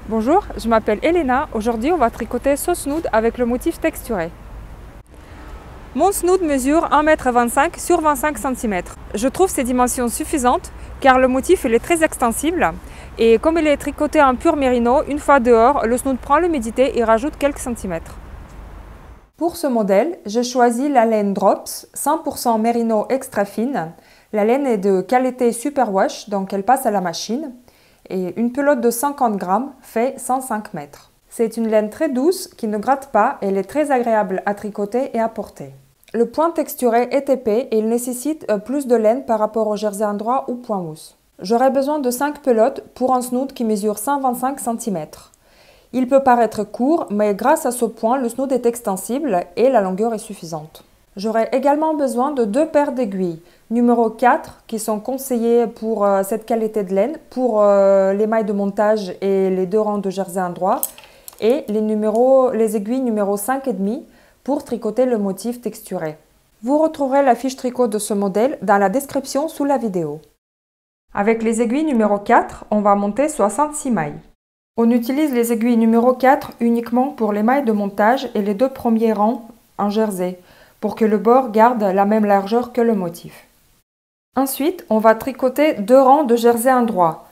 Bonjour, je m'appelle Elena. Aujourd'hui, on va tricoter ce snood avec le motif texturé. Mon snood mesure 1,25 m sur 25 cm. Je trouve ces dimensions suffisantes car le motif il est très extensible et comme il est tricoté en pur mérino, une fois dehors, le snood prend l'humidité et rajoute quelques centimètres. Pour ce modèle, j'ai choisi la laine Drops 100% mérino extra fine. La laine est de qualité superwash, donc elle passe à la machine. Et une pelote de 50 grammes fait 105 mètres. C'est une laine très douce qui ne gratte pas et elle est très agréable à tricoter et à porter. Le point texturé est épais et il nécessite plus de laine par rapport au jersey endroit ou point mousse. J'aurai besoin de 5 pelotes pour un snood qui mesure 125 cm. Il peut paraître court, mais grâce à ce point, le snood est extensible et la longueur est suffisante. J'aurai également besoin de 2 paires d'aiguilles, numéro 4, qui sont conseillées pour cette qualité de laine, pour les mailles de montage et les 2 rangs de jersey endroit, et les aiguilles numéro 5,5 pour tricoter le motif texturé. Vous retrouverez la fiche tricot de ce modèle dans la description sous la vidéo. Avec les aiguilles numéro 4, on va monter 66 mailles. On utilise les aiguilles numéro 4 uniquement pour les mailles de montage et les 2 premiers rangs en jersey, pour que le bord garde la même largeur que le motif. Ensuite, on va tricoter 2 rangs de jersey endroit.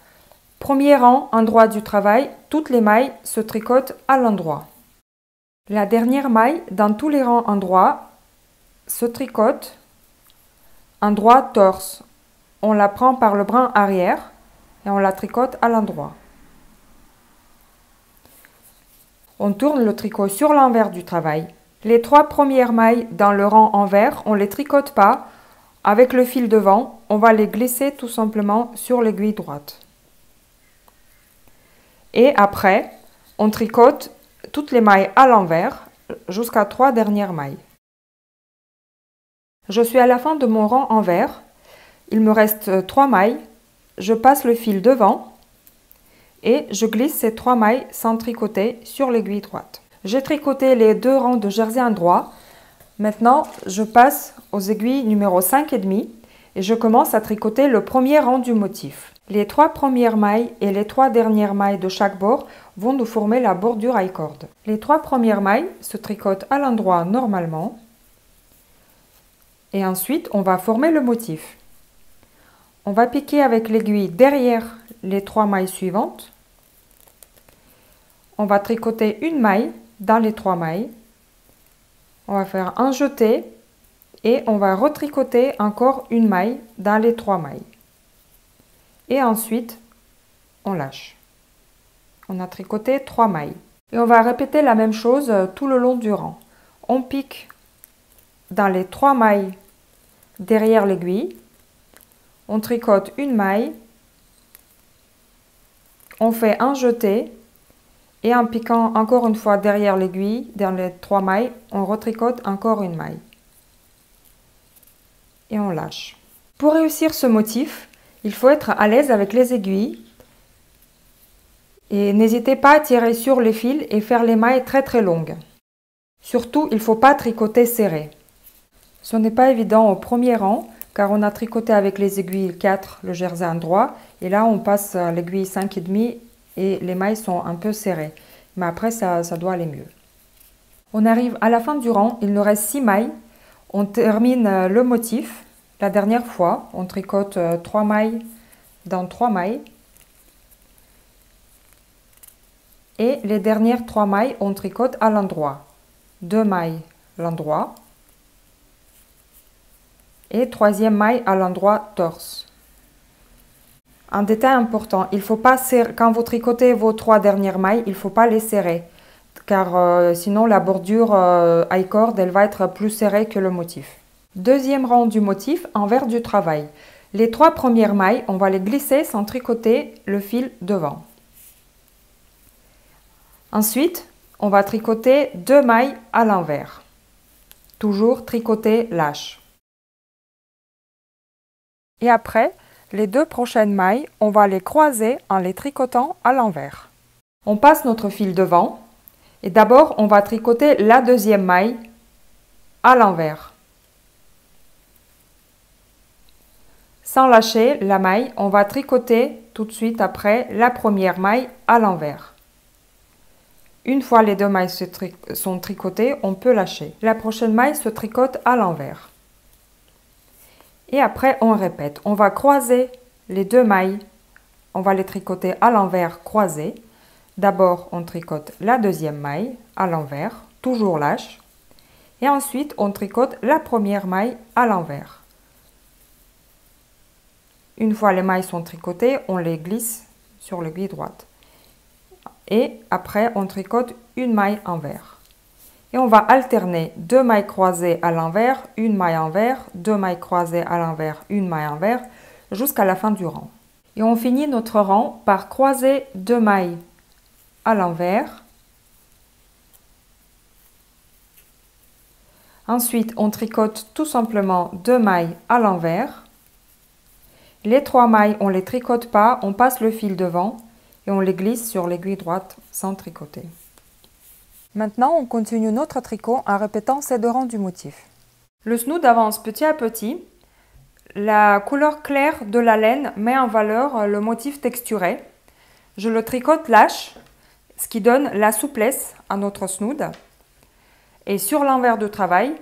Premier rang endroit du travail, toutes les mailles se tricotent à l'endroit. La dernière maille dans tous les rangs endroits se tricote endroit torse. On la prend par le brin arrière et on la tricote à l'endroit. On tourne le tricot sur l'envers du travail. Les 3 premières mailles dans le rang envers, on ne les tricote pas. Avec le fil devant, on va les glisser tout simplement sur l'aiguille droite. Et après, on tricote toutes les mailles à l'envers jusqu'à 3 dernières mailles. Je suis à la fin de mon rang envers. Il me reste 3 mailles. Je passe le fil devant et je glisse ces 3 mailles sans tricoter sur l'aiguille droite. J'ai tricoté les 2 rangs de jersey endroit. Maintenant, je passe aux aiguilles numéro 5,5 et je commence à tricoter le premier rang du motif. Les 3 premières mailles et les 3 dernières mailles de chaque bord vont nous former la bordure I-cord. Les 3 premières mailles se tricotent à l'endroit normalement et ensuite on va former le motif. On va piquer avec l'aiguille derrière les 3 mailles suivantes. On va tricoter une maille dans les 3 mailles. On va faire un jeté et on va retricoter encore une maille dans les 3 mailles. Et ensuite, on lâche. On a tricoté 3 mailles. Et on va répéter la même chose tout le long du rang. On pique dans les 3 mailles derrière l'aiguille. On tricote une maille. On fait un jeté. Et en piquant encore une fois derrière l'aiguille, dans les 3 mailles, on retricote encore une maille. Et on lâche. Pour réussir ce motif, il faut être à l'aise avec les aiguilles. Et n'hésitez pas à tirer sur les fils et faire les mailles très longues. Surtout, il ne faut pas tricoter serré. Ce n'est pas évident au premier rang, car on a tricoté avec les aiguilles 4 le jersey endroit. Et là, on passe à l'aiguille 5,5 et les mailles sont un peu serrées. Mais après, ça doit aller mieux. On arrive à la fin du rang, il nous reste 6 mailles. On termine le motif. La dernière fois, on tricote 3 mailles dans 3 mailles. Et les dernières 3 mailles, on tricote à l'endroit. 2 mailles à l'endroit. Et 3e maille à l'endroit torse. Un détail important, il faut pas serrer, quand vous tricotez vos 3 dernières mailles, il ne faut pas les serrer. Car sinon la bordure I-cord, elle va être plus serrée que le motif. Deuxième rang du motif, envers du travail. Les 3 premières mailles, on va les glisser sans tricoter le fil devant. Ensuite, on va tricoter 2 mailles à l'envers. Toujours tricoter lâche. Et après, les 2 prochaines mailles, on va les croiser en les tricotant à l'envers. On passe notre fil devant et d'abord on va tricoter la 2e maille à l'envers. Sans lâcher la maille, on va tricoter tout de suite après la première maille à l'envers. Une fois les deux mailles sont tricotées, on peut lâcher. La prochaine maille se tricote à l'envers. Et après, on répète. On va croiser les deux mailles. On va les tricoter à l'envers croisées. D'abord, on tricote la deuxième maille à l'envers, toujours lâche. Et ensuite, on tricote la première maille à l'envers. Une fois les mailles sont tricotées, on les glisse sur l'aiguille droite. Et après, on tricote une maille envers. Et on va alterner deux mailles croisées à l'envers, une maille envers, deux mailles croisées à l'envers, une maille envers, jusqu'à la fin du rang. Et on finit notre rang par croiser deux mailles à l'envers. Ensuite, on tricote tout simplement deux mailles à l'envers. Les trois mailles, on ne les tricote pas, on passe le fil devant et on les glisse sur l'aiguille droite sans tricoter. Maintenant, on continue notre tricot en répétant ces deux rangs du motif. Le snood avance petit à petit. La couleur claire de la laine met en valeur le motif texturé. Je le tricote lâche, ce qui donne la souplesse à notre snood. Et sur l'envers du travail,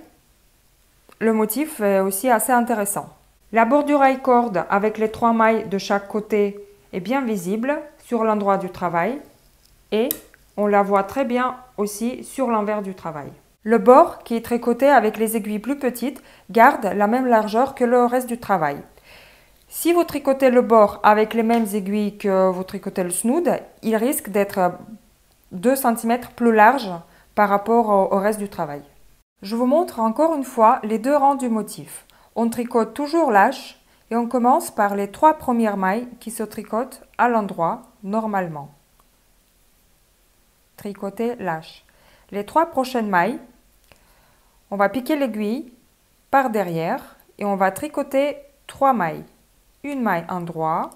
le motif est aussi assez intéressant. La bordure high cord avec les trois mailles de chaque côté est bien visible sur l'endroit du travail et on la voit très bien aussi sur l'envers du travail. Le bord qui est tricoté avec les aiguilles plus petites garde la même largeur que le reste du travail. Si vous tricotez le bord avec les mêmes aiguilles que vous tricotez le snood, il risque d'être 2 cm plus large par rapport au reste du travail. Je vous montre encore une fois les deux rangs du motif. On tricote toujours lâche et on commence par les trois premières mailles qui se tricotent à l'endroit normalement. Tricoter lâche. Les trois prochaines mailles, on va piquer l'aiguille par derrière et on va tricoter trois mailles. Une maille endroit,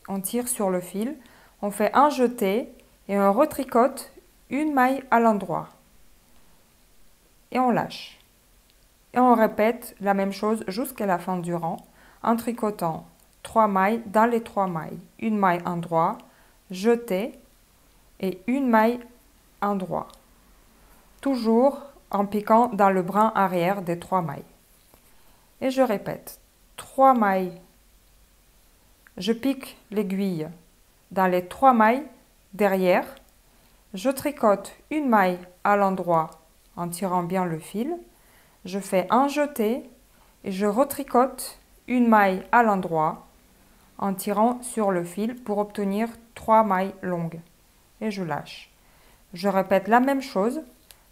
on tire sur le fil, on fait un jeté et on retricote une maille à l'endroit. Et on lâche. Et on répète la même chose jusqu'à la fin du rang en tricotant 3 mailles dans les 3 mailles. Une maille endroit, jeté et une maille endroit. Toujours en piquant dans le brin arrière des 3 mailles. Et je répète, 3 mailles. Je pique l'aiguille dans les 3 mailles derrière. Je tricote une maille à l'endroit en tirant bien le fil. Je fais un jeté et je retricote une maille à l'endroit en tirant sur le fil pour obtenir 3 mailles longues. Et je lâche. Je répète la même chose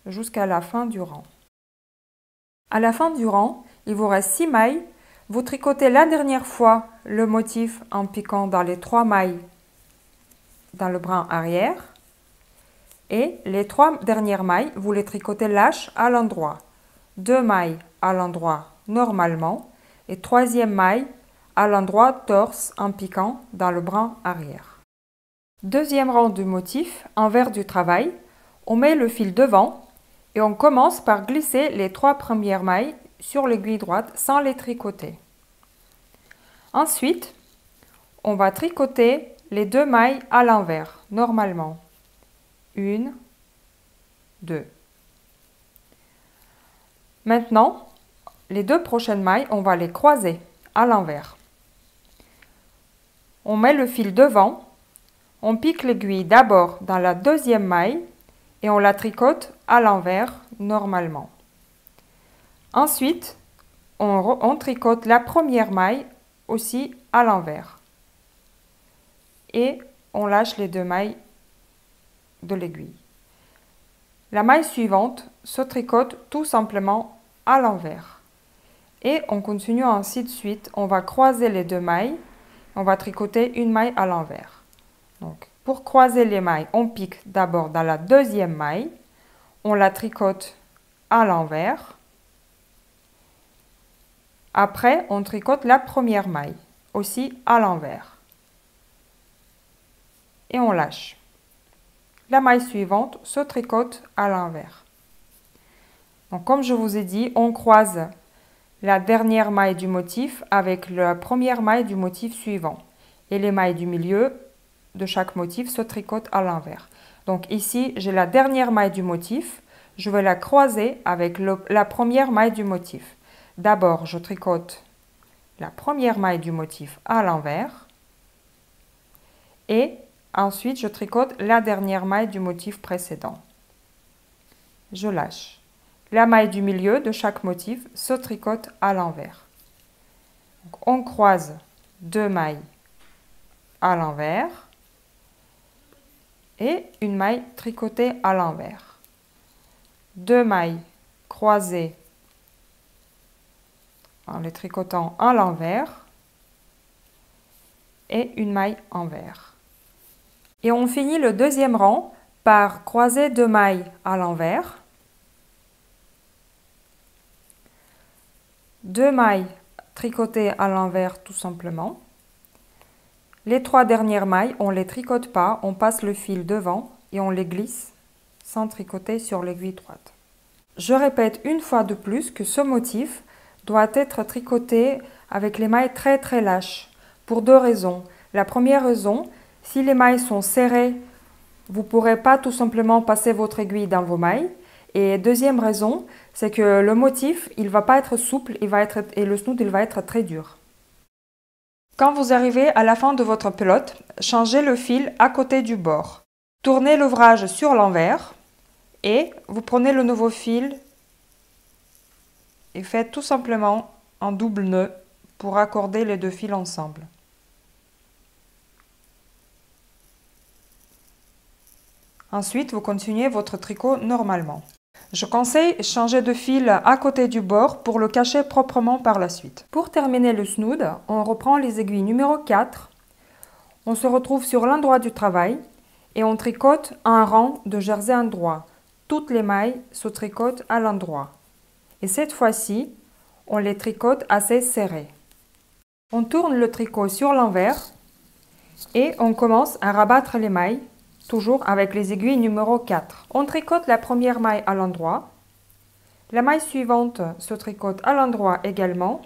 jusqu'à la fin du rang. À la fin du rang, il vous reste 6 mailles. Vous tricotez la dernière fois le motif en piquant dans les 3 mailles dans le brin arrière. Et les 3 dernières mailles, vous les tricotez lâches à l'endroit. 2 mailles à l'endroit normalement et 3e maille à l'endroit torse en piquant dans le brin arrière. Deuxième rang du motif, envers du travail, on met le fil devant et on commence par glisser les 3 premières mailles sur l'aiguille droite sans les tricoter. Ensuite, on va tricoter les 2 mailles à l'envers, normalement. 1, 2. Maintenant, les 2 prochaines mailles, on va les croiser à l'envers. On met le fil devant, on pique l'aiguille d'abord dans la 2e maille et on la tricote à l'envers normalement. Ensuite, on tricote la première maille aussi à l'envers. Et on lâche les 2 mailles de l'aiguille. La maille suivante se tricote tout simplement à l'envers. Et on continue ainsi de suite. On va croiser les 2 mailles. On va tricoter une maille à l'envers. Donc, pour croiser les mailles, on pique d'abord dans la 2e maille. On la tricote à l'envers. Après, on tricote la première maille, aussi à l'envers. Et on lâche. La maille suivante se tricote à l'envers. Donc, comme je vous ai dit, on croise la dernière maille du motif avec la première maille du motif suivant. Et les mailles du milieu de chaque motif se tricotent à l'envers. Donc ici, j'ai la dernière maille du motif. Je vais la croiser avec la première maille du motif. D'abord, je tricote la première maille du motif à l'envers. Et ensuite, je tricote la dernière maille du motif précédent. Je lâche. La maille du milieu de chaque motif se tricote à l'envers. On croise 2 mailles à l'envers et une maille tricotée à l'envers. 2 mailles croisées en les tricotant à l'envers et une maille envers. Et on finit le deuxième rang par croiser 2 mailles à l'envers, 2 mailles tricotées à l'envers tout simplement. Les 3 dernières mailles, on ne les tricote pas, on passe le fil devant et on les glisse sans tricoter sur l'aiguille droite. Je répète une fois de plus que ce motif doit être tricoté avec les mailles très lâches pour 2 raisons. La première raison, si les mailles sont serrées, vous ne pourrez pas tout simplement passer votre aiguille dans vos mailles. Et deuxième raison, c'est que le motif, il ne va pas être souple et le snood, il va être très dur. Quand vous arrivez à la fin de votre pelote, changez le fil à côté du bord. Tournez l'ouvrage sur l'envers et vous prenez le nouveau fil et faites tout simplement un double nœud pour raccorder les 2 fils ensemble. Ensuite, vous continuez votre tricot normalement. Je conseille de changer de fil à côté du bord pour le cacher proprement par la suite. Pour terminer le snood, on reprend les aiguilles numéro 4. On se retrouve sur l'endroit du travail et on tricote un rang de jersey endroit. Toutes les mailles se tricotent à l'endroit. Et cette fois-ci, on les tricote assez serrés. On tourne le tricot sur l'envers et on commence à rabattre les mailles, toujours avec les aiguilles numéro 4. On tricote la première maille à l'endroit. La maille suivante se tricote à l'endroit également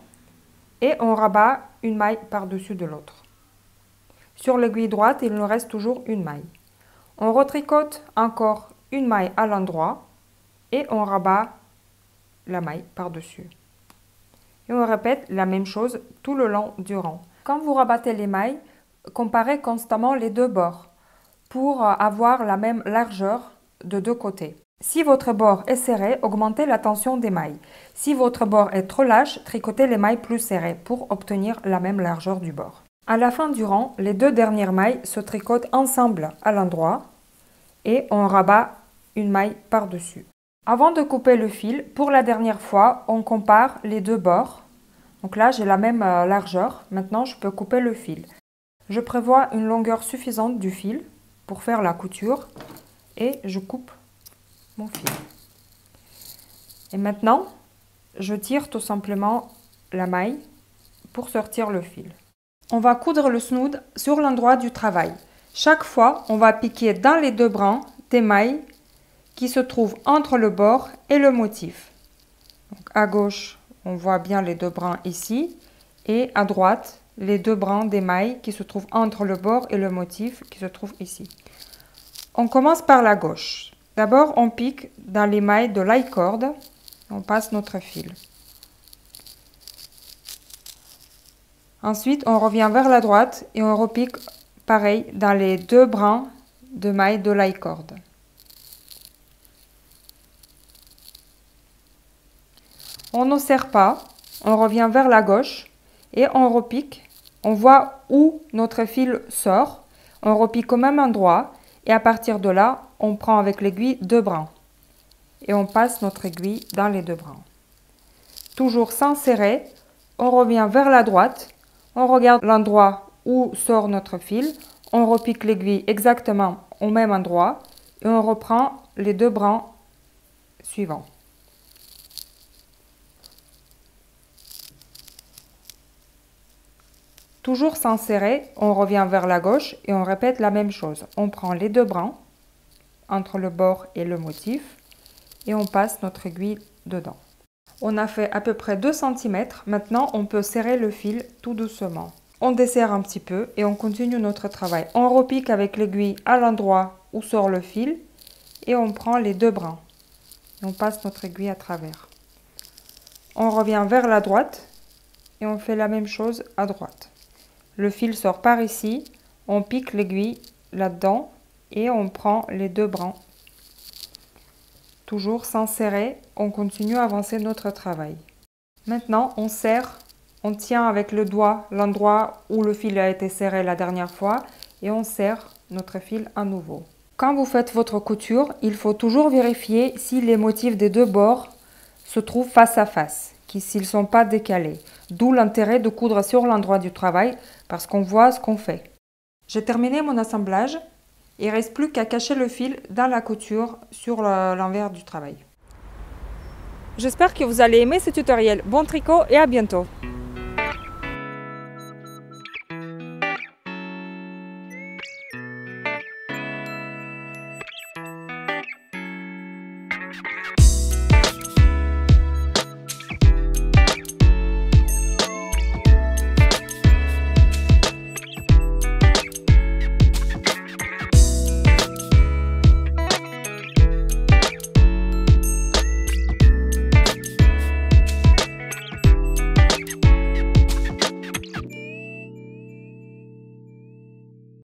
et on rabat une maille par-dessus de l'autre. Sur l'aiguille droite, il nous reste toujours une maille. On retricote encore une maille à l'endroit et on rabat la maille par-dessus. Et on répète la même chose tout le long du rang. Quand vous rabattez les mailles, comparez constamment les 2 bords pour avoir la même largeur de 2 côtés. Si votre bord est serré, augmentez la tension des mailles. Si votre bord est trop lâche, tricotez les mailles plus serrées pour obtenir la même largeur du bord. À la fin du rang, les 2 dernières mailles se tricotent ensemble à l'endroit et on rabat une maille par-dessus. Avant de couper le fil, pour la dernière fois, on compare les 2 bords. Donc là, j'ai la même largeur. Maintenant, je peux couper le fil. Je prévois une longueur suffisante du fil pour faire la couture et je coupe mon fil. Et maintenant, je tire tout simplement la maille pour sortir le fil. On va coudre le snood sur l'endroit du travail. Chaque fois, on va piquer dans les 2 brins des mailles qui se trouvent entre le bord et le motif. Donc à gauche, on voit bien les 2 brins ici et à droite, les 2 brins des mailles qui se trouvent entre le bord et le motif qui se trouve ici. On commence par la gauche. D'abord, on pique dans les mailles de l'I-cord. On passe notre fil. Ensuite, on revient vers la droite et on repique pareil dans les 2 brins de mailles de l'I-cord. On ne serre pas, on revient vers la gauche et on repique. On voit où notre fil sort. On repique au même endroit et à partir de là, on prend avec l'aiguille 2 brins. Et on passe notre aiguille dans les 2 brins. Toujours sans serrer, on revient vers la droite. On regarde l'endroit où sort notre fil. On repique l'aiguille exactement au même endroit et on reprend les 2 brins suivants. Toujours sans serrer, on revient vers la gauche et on répète la même chose. On prend les 2 brins entre le bord et le motif et on passe notre aiguille dedans. On a fait à peu près 2 cm. Maintenant, on peut serrer le fil tout doucement. On desserre un petit peu et on continue notre travail. On repique avec l'aiguille à l'endroit où sort le fil et on prend les 2 brins. Et on passe notre aiguille à travers. On revient vers la droite et on fait la même chose à droite. Le fil sort par ici, on pique l'aiguille là-dedans et on prend les 2 brins. Toujours sans serrer, on continue à avancer notre travail. Maintenant, on serre, on tient avec le doigt l'endroit où le fil a été serré la dernière fois et on serre notre fil à nouveau. Quand vous faites votre couture, il faut toujours vérifier si les motifs des 2 bords se trouvent face à face, s'ils ne sont pas décalés. D'où l'intérêt de coudre sur l'endroit du travail parce qu'on voit ce qu'on fait. J'ai terminé mon assemblage. Il ne reste plus qu'à cacher le fil dans la couture sur l'envers du travail. J'espère que vous allez aimer ce tutoriel. Bon tricot et à bientôt!